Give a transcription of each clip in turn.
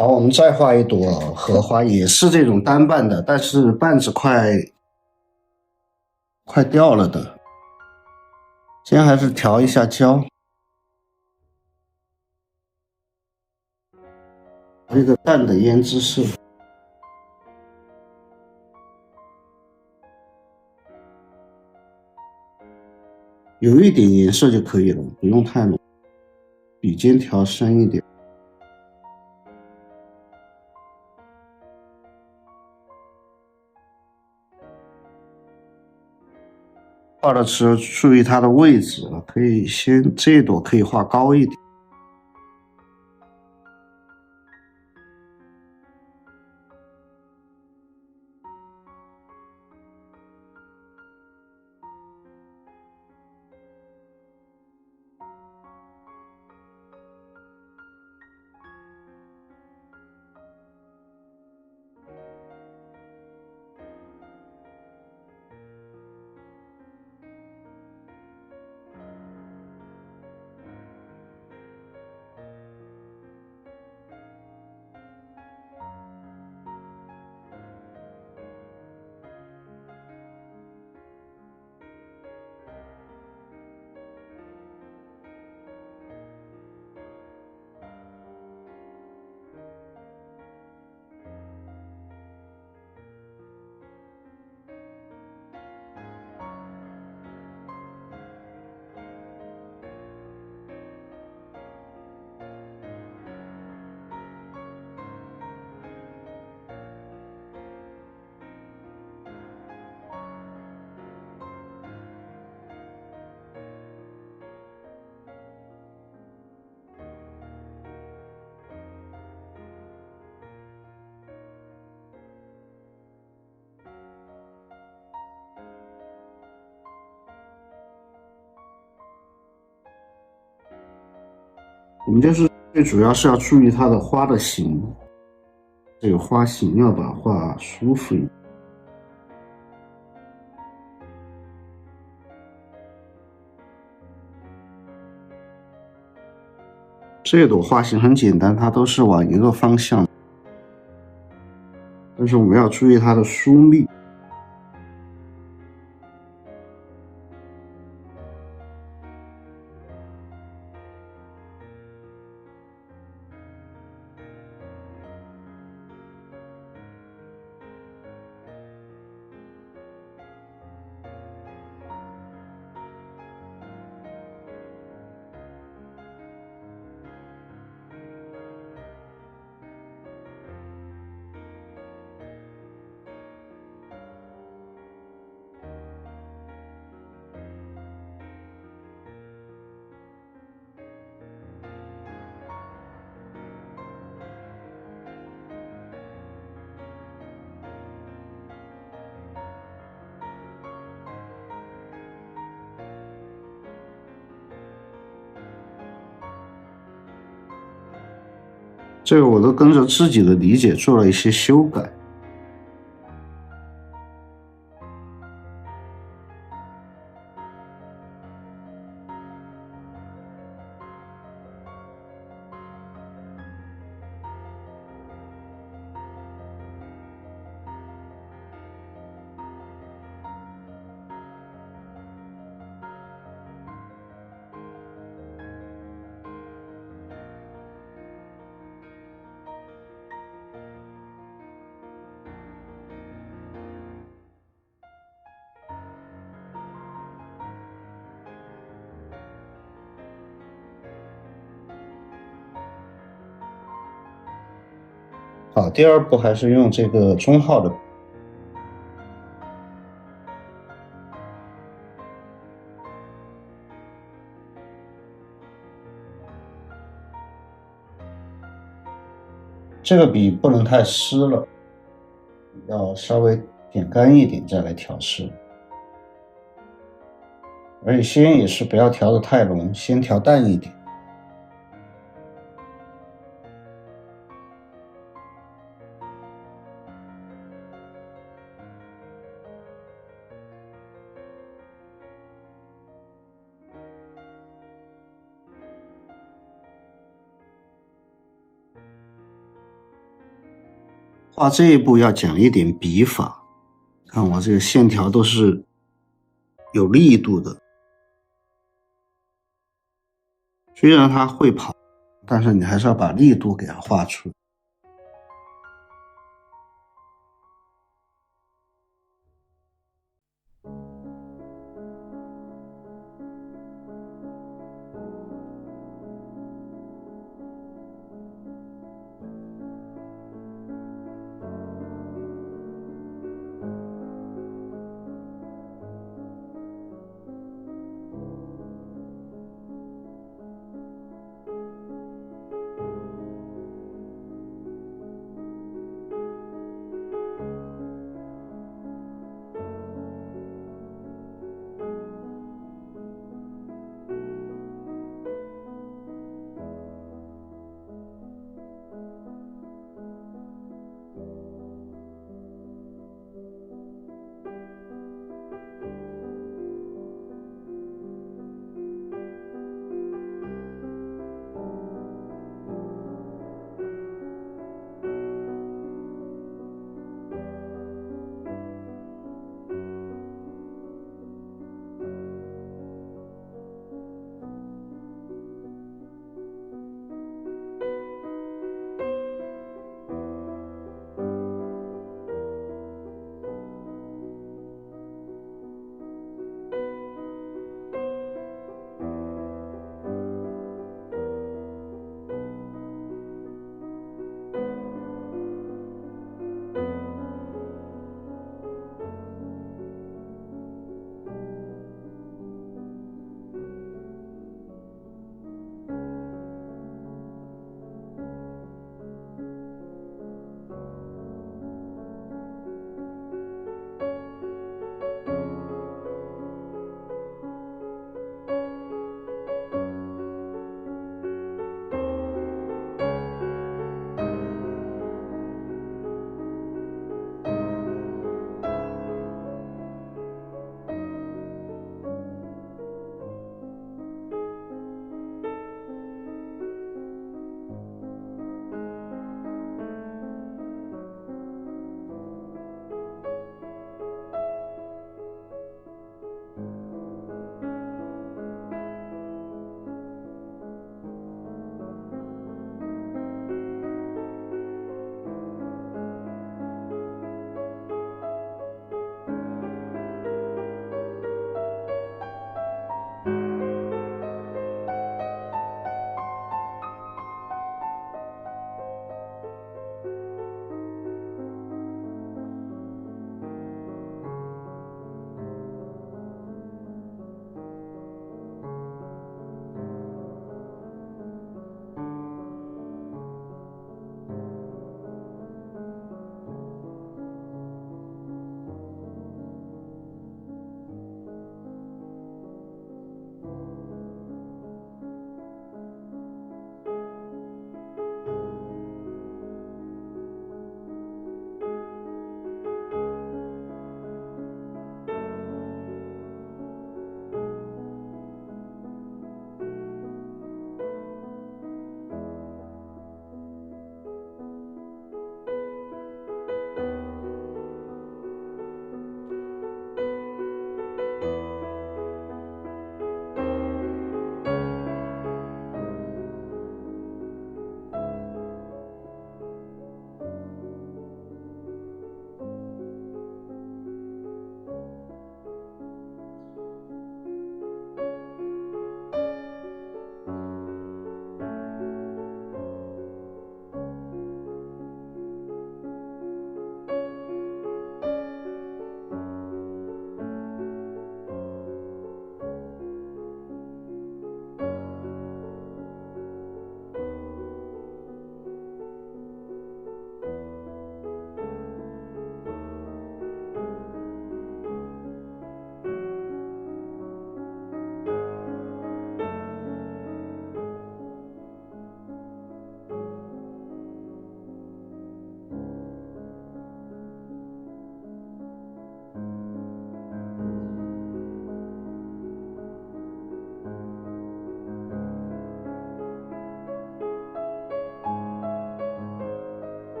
好，我们再画一朵荷花，也是这种单瓣的，但是瓣子快掉了的。先还是调一下焦，一个淡的胭脂色，有一点颜色就可以了，不用太浓。笔尖调深一点。画的时候注意它的位置了，可以先这朵可以画高一点。我们就是最主要是要注意它的花的形，这个花形要把画舒服一点。这朵花型很简单，它都是往一个方向，但是我们要注意它的疏密。这个我都跟着自己的理解做了一些修改。好，第二步还是用这个中号的。这个笔不能太湿了，要稍微点干一点再来调试。而且先也是不要调得太浓，先调淡一点。画这一步要讲一点笔法，看我这个线条都是有力度的。虽然他会跑，但是你还是要把力度给它画出来。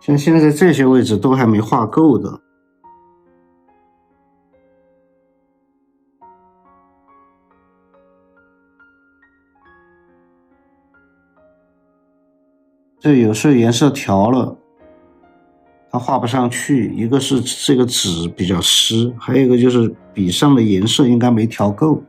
像现在这些位置都还没画够的。这有时候颜色调了，它画不上去，一个是这个纸比较湿，还有一个就是笔上的颜色应该没调够。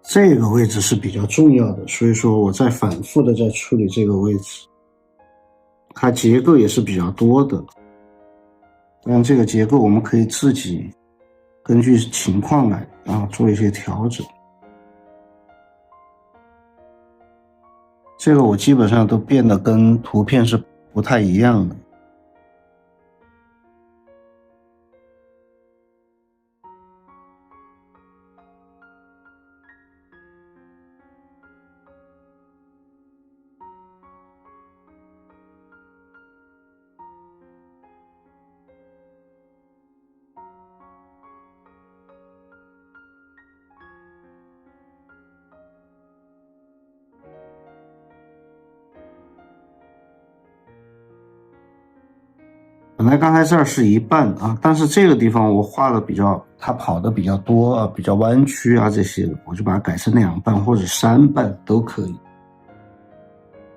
这个位置是比较重要的，所以说我在反复的在处理这个位置，它结构也是比较多的。当然这个结构我们可以自己根据情况来做一些调整。这个我基本上都变得跟图片是不太一样的。本来刚才这儿是一半啊，但是这个地方我画的比较，它跑的比较多啊，比较弯曲啊这些，我就把它改成2半或者3半都可以。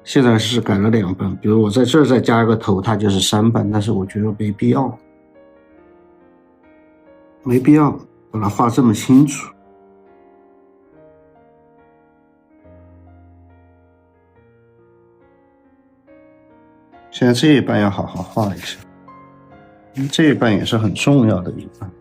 现在是改了2半，比如我在这儿再加一个头，它就是3半，但是我觉得没必要，没必要把它画这么清楚。现在这一半要好好画一下，这一半也是很重要的一半。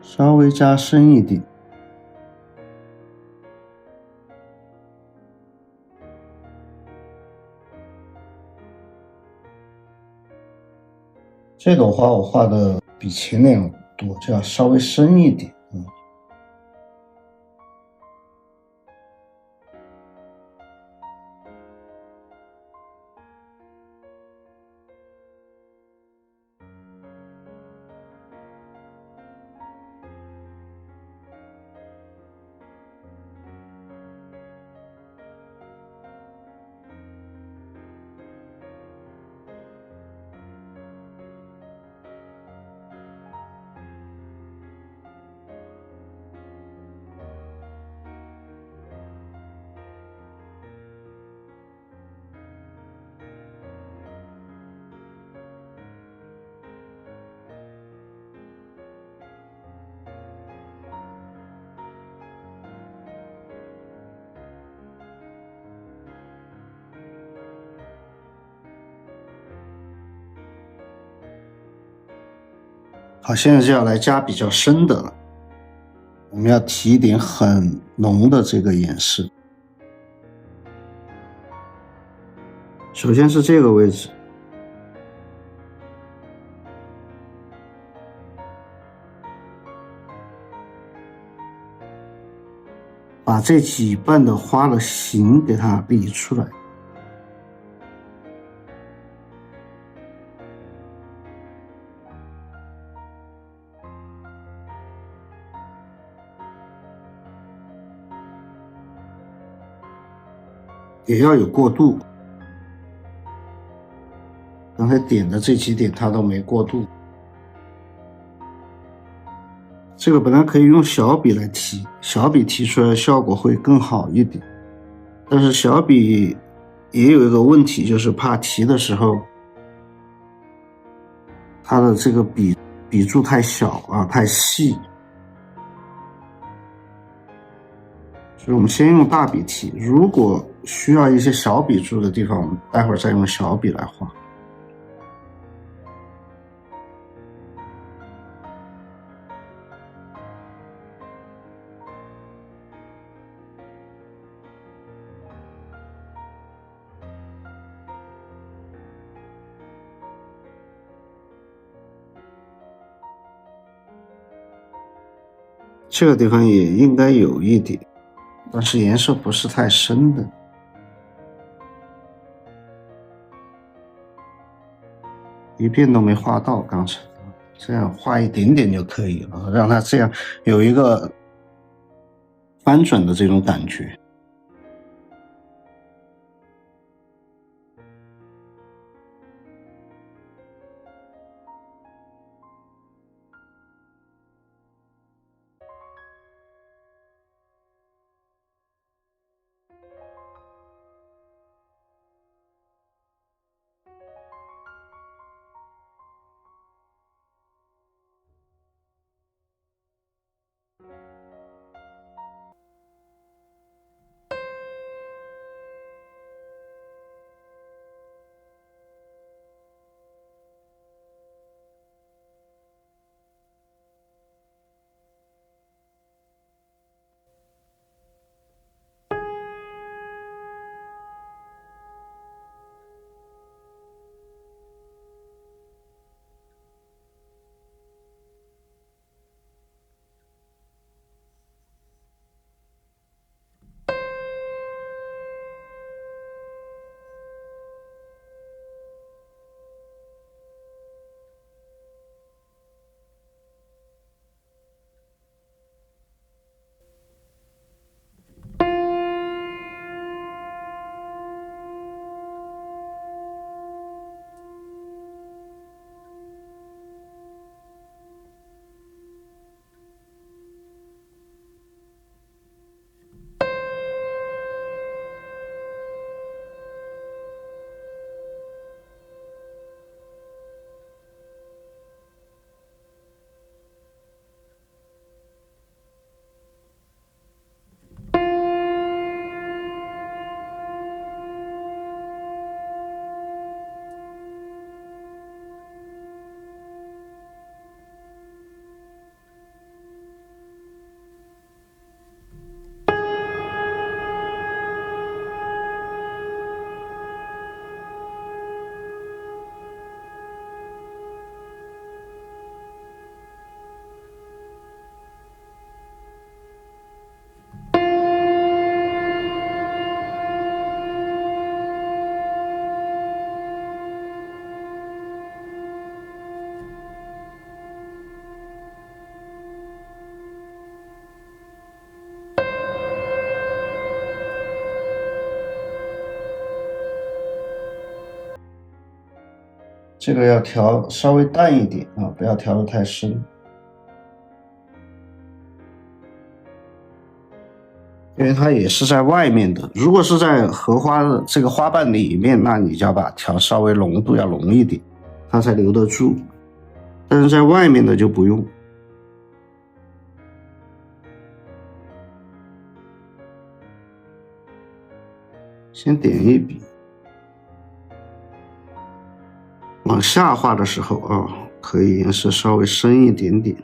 稍微加深一点。这朵花我画的比前2朵就要稍微深一点。好，现在就要来加比较深的了，我们要提一点很浓的这个颜色。首先是这个位置，把这几瓣的花的形给它理出来。也要有过渡，刚才点的这几点它都没过渡。这个本来可以用小笔来提，小笔提出来效果会更好一点，但是小笔也有一个问题，就是怕提的时候它的这个笔柱太小啊，太细，所以我们先用大笔提，如果需要一些小笔柱的地方，我们待会儿再用小笔来画。这个地方也应该有一点，但是颜色不是太深的。一遍都没画到刚才，这样画一点点就可以了，让它这样有一个翻转的这种感觉。这个要调稍微淡一点啊，不要调得太深。因为它也是在外面的，如果是在荷花的这个花瓣里面，那你就要把调稍微浓度要浓一点，它才留得住。但是在外面的就不用。先点一笔，往下画的时候啊，可以颜色稍微深一点点。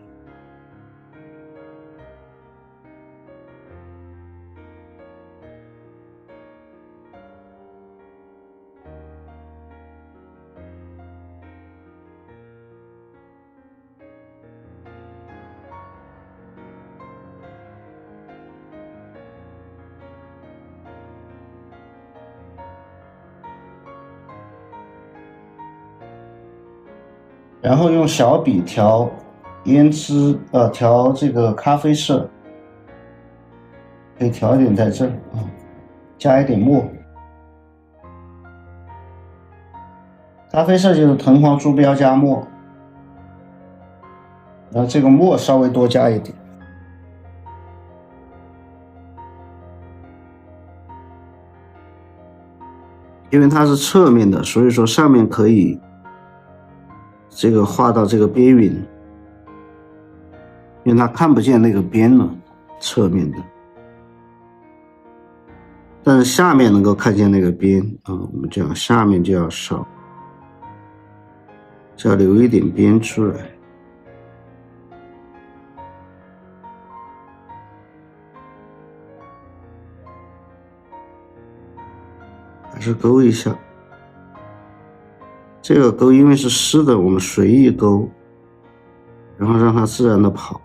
然后用小笔调胭脂，调这个咖啡色，可以调一点在这儿啊，加一点墨。咖啡色就是藤黄珠标加墨，然后这个墨稍微多加一点。因为它是侧面的，所以说上面可以这个画到这个边缘，因为它看不见那个边了，侧面的。但是下面能够看见那个边啊，我们讲下面就要少，就要留一点边出来。还是勾一下，这个勾因为是湿的，我们随意勾，然后让它自然的跑。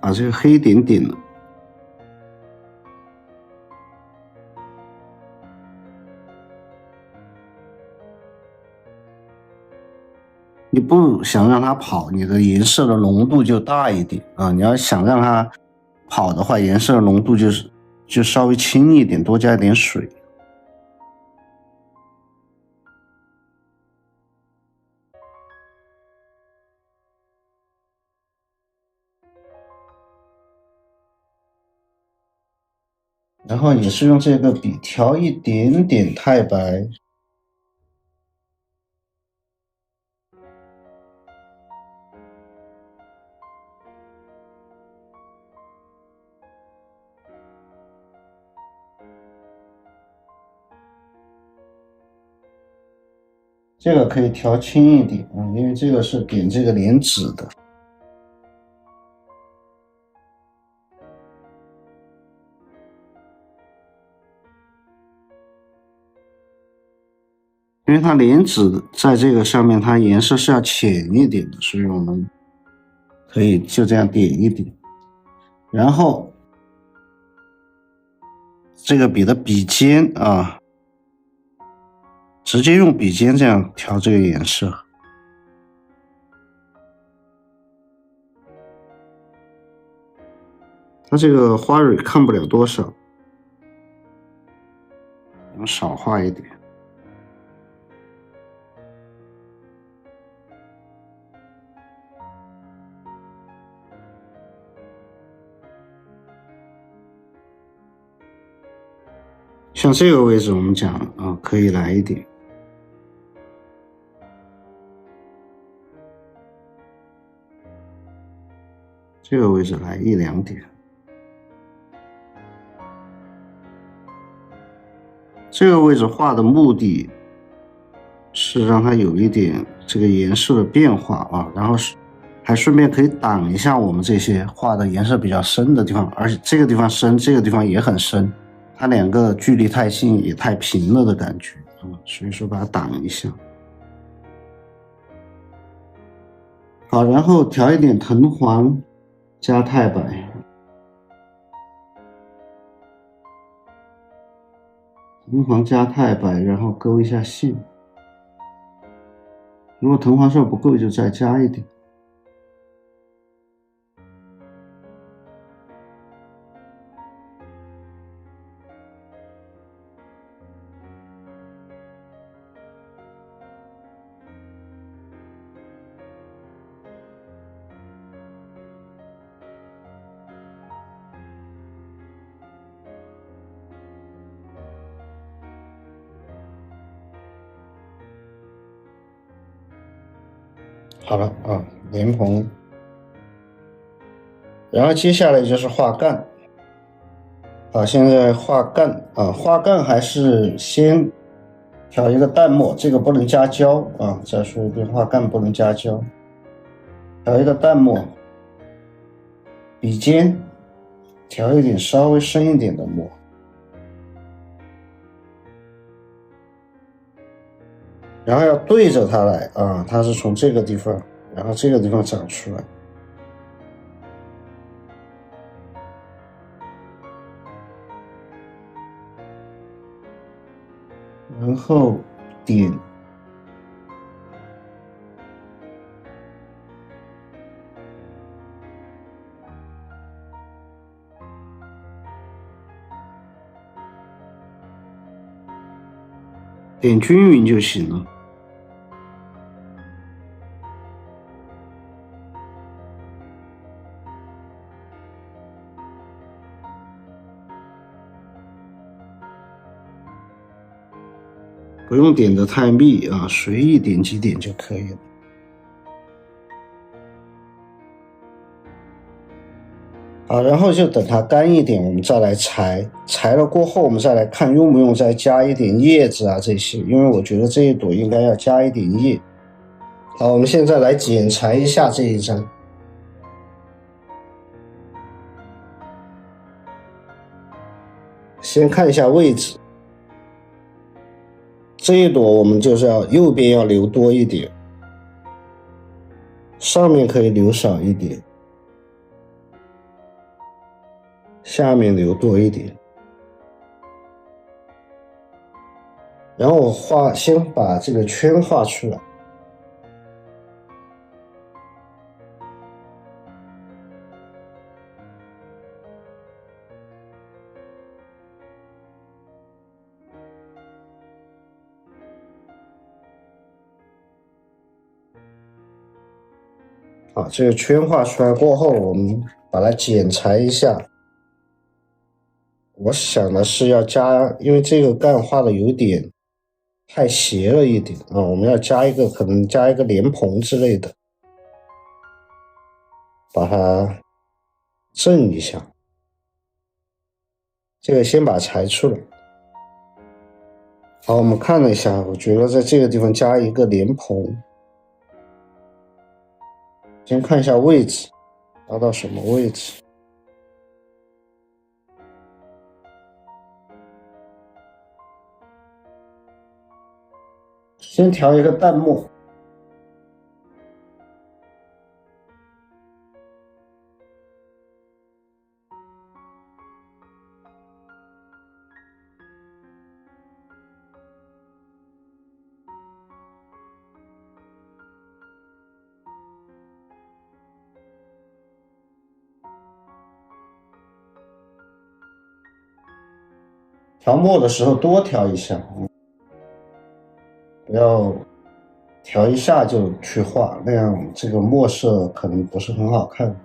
把这个黑点点了。你不想让它跑，你的颜色的浓度就大一点啊。你要想让它跑的话，颜色的浓度就稍微轻一点，多加一点水。然后也是用这个笔调一点点太白。这个可以调轻一点啊，因为这个是点这个莲子的。因为它莲子在这个上面，它颜色是要浅一点的，所以我们可以就这样点一点。然后这个笔的笔尖啊，直接用笔尖这样调这个颜色。它这个花蕊看不了多少，我们少画一点。像这个位置我们讲啊，可以来一点。这个位置来一两点。这个位置画的目的是让它有一点这个颜色的变化啊，然后还顺便可以挡一下我们这些画的颜色比较深的地方，而且这个地方深，这个地方也很深，它两个距离太近也太平了的感觉啊，所以说把它挡一下。好，然后调一点藤黄加太白。藤黄加太白，然后勾一下线。如果藤黄色不够，就再加一点。好了啊，莲蓬。然后接下来就是画干。好，现在画干啊，画干还是先调一个淡墨，这个不能加胶啊。再说一遍，画干不能加胶。调一个淡墨，笔尖调一点稍微深一点的墨。然后要对着它来啊，它是从这个地方，然后这个地方长出来，然后点，点均匀就行了。不用点得太密啊，随意点几点就可以了。好，然后就等它干一点，我们再来裁。裁了过后，我们再来看用不用再加一点叶子啊这些，因为我觉得这一朵应该要加一点叶。好，我们现在来剪裁一下这一张。先看一下位置，这一朵我们就是要右边要留多一点，上面可以留少一点，下面留多一点。然后我先把这个圈画出来。好，这个圈画出来过后，我们把它剪裁一下。我想的是要加，因为这个干画的有点太斜了一点啊，我们要加一个，可能加一个莲蓬之类的，把它正一下。这个先把它裁出来。好，我们看了一下，我觉得在这个地方加一个莲蓬。先看一下位置，拉到什么位置？先调一个淡墨。调墨的时候多调一下，不要调一下就去画，那样这个墨色可能不是很好看。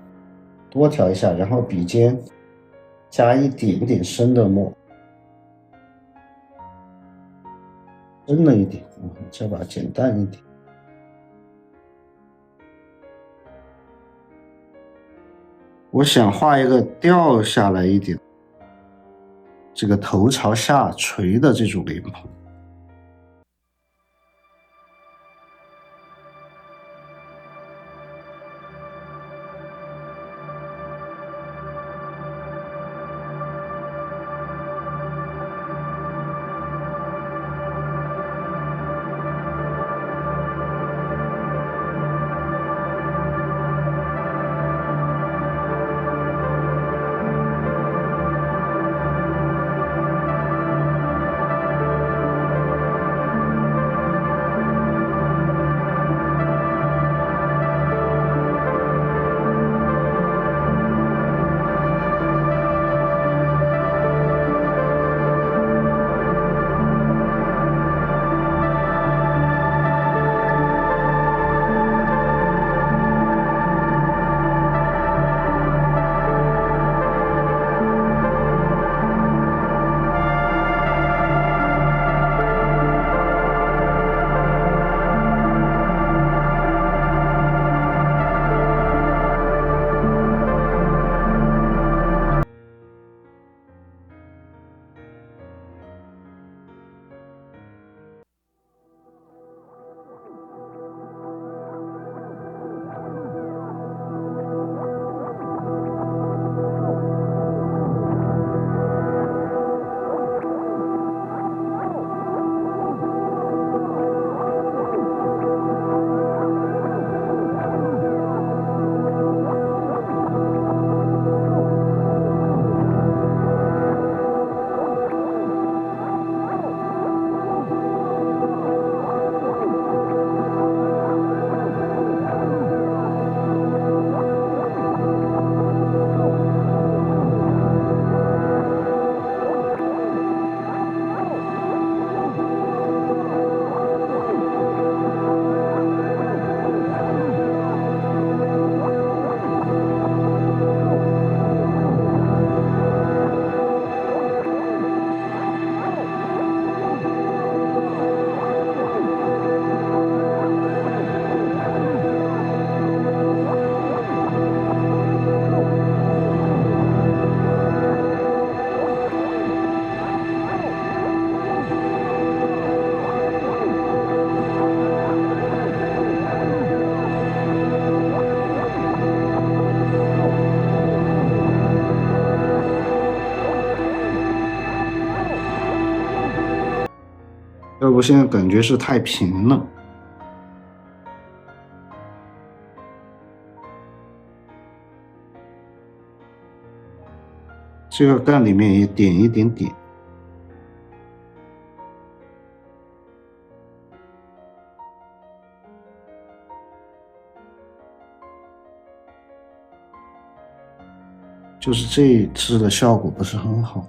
多调一下，然后笔尖加一点点深的墨，深了一点，再把它剪淡一点。我想画一个掉下来一点，这个头朝下垂的这种莲蓬。要不现在感觉是太平了。这个干里面也点一点点。就是这一支的效果不是很好，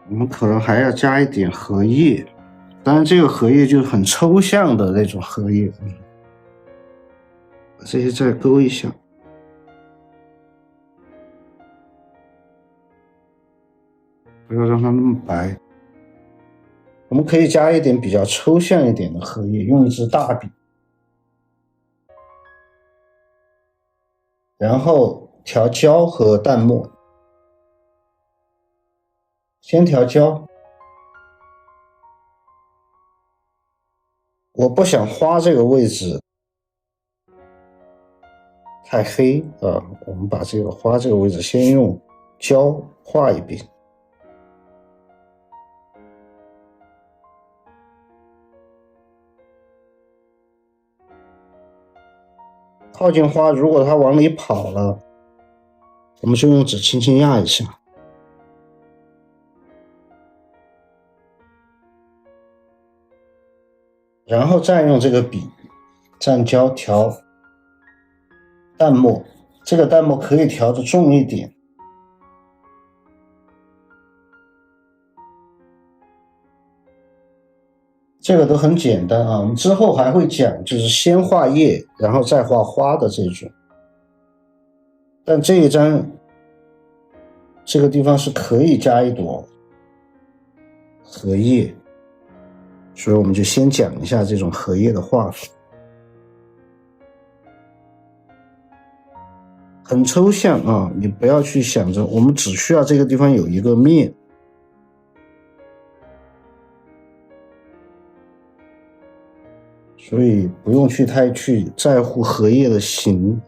我们可能还要加一点荷叶，当然这个荷叶就是很抽象的那种荷叶。把这些再勾一下。不要让它那么白，我们可以加一点比较抽象一点的荷叶，用一支大笔，然后调焦和淡墨。先调焦，我不想花这个位置太黑啊，我们把这个花这个位置先用焦画一遍。靠近花，如果它往里跑了，我们就用纸轻轻压一下，然后再用这个笔蘸焦调淡墨，这个淡墨可以调得重一点。这个都很简单啊，我们之后还会讲，就是先画叶，然后再画花的这种。但这一张这个地方是可以加一朵荷叶，所以我们就先讲一下这种荷叶的画法。很抽象啊，你不要去想着，我们只需要这个地方有一个面。所以不用太去在乎荷叶的形。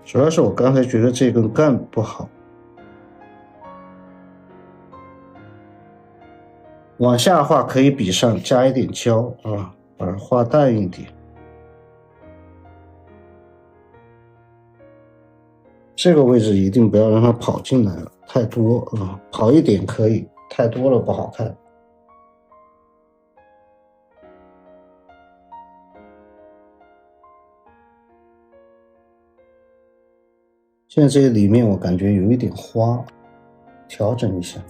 主要是我刚才觉得这根干不好，往下画可以笔上加一点焦啊，把它画淡一点。这个位置一定不要让它跑进来了，太多啊，跑一点可以，太多了不好看。现在这个里面我感觉有一点花，调整一下。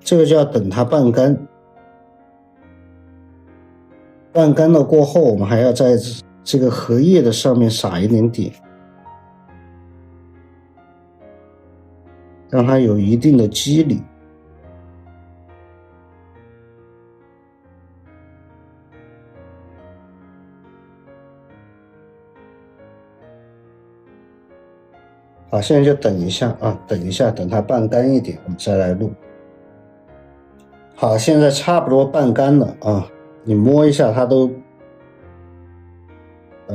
这个就要等它半干，半干了过后，我们还要在这个荷叶的上面撒一点点，让它有一定的肌理。好，现在就等一下啊，等一下，等它半干一点，我们再来录。好，现在差不多半干了啊，你摸一下它都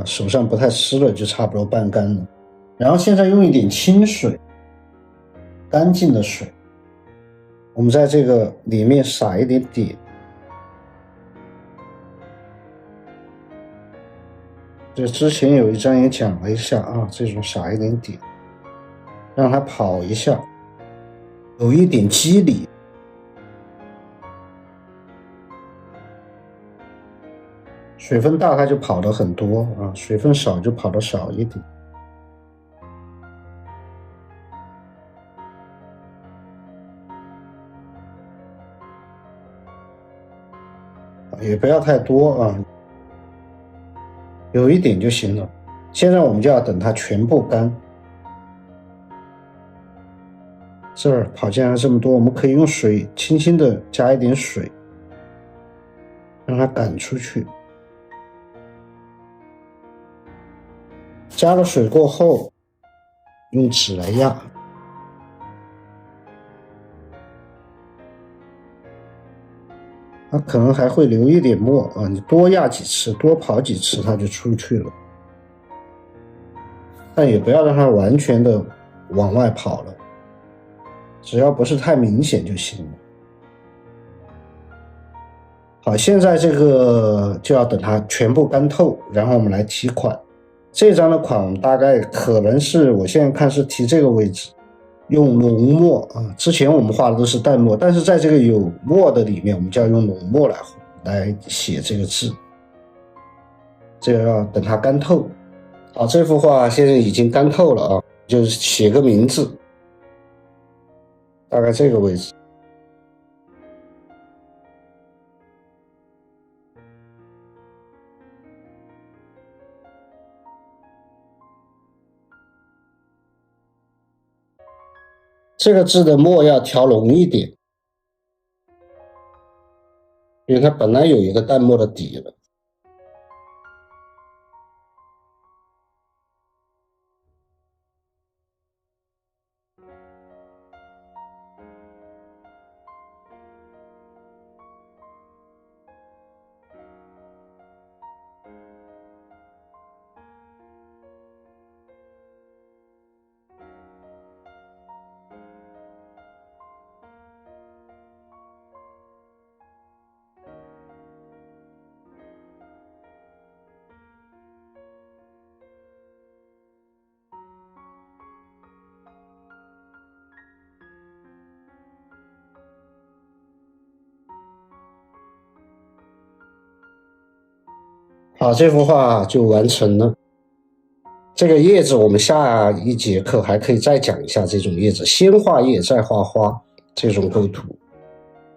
手上不太湿了，就差不多半干了。然后现在用一点清水，干净的水，我们在这个里面撒一点点。这之前有一章也讲了一下啊，这种撒一点点，让它跑一下，有一点肌理。水分大它就跑得很多啊，水分少就跑得少一点。也不要太多啊，有一点就行了。现在我们就要等它全部干。这儿跑进来这么多，我们可以用水轻轻的加一点水，让它赶出去。加了水过后，用纸来压。它可能还会留一点墨啊，你多压几次，多跑几次，它就出去了。但也不要让它完全的往外跑了，只要不是太明显就行了。好，现在这个就要等它全部干透，然后我们来提款。这张的款我们大概可能是，我现在看是提这个位置，用浓墨啊。之前我们画的都是淡墨，但是在这个有墨的里面，我们就要用浓墨来写这个字。这个要等它干透。好，这幅画现在已经干透了啊，就是写个名字，大概这个位置。这个字的墨要调浓一点，因为它本来有一个淡墨的底了。好，这幅画就完成了。这个叶子我们下一节课还可以再讲一下这种叶子，先画叶再画花这种构图。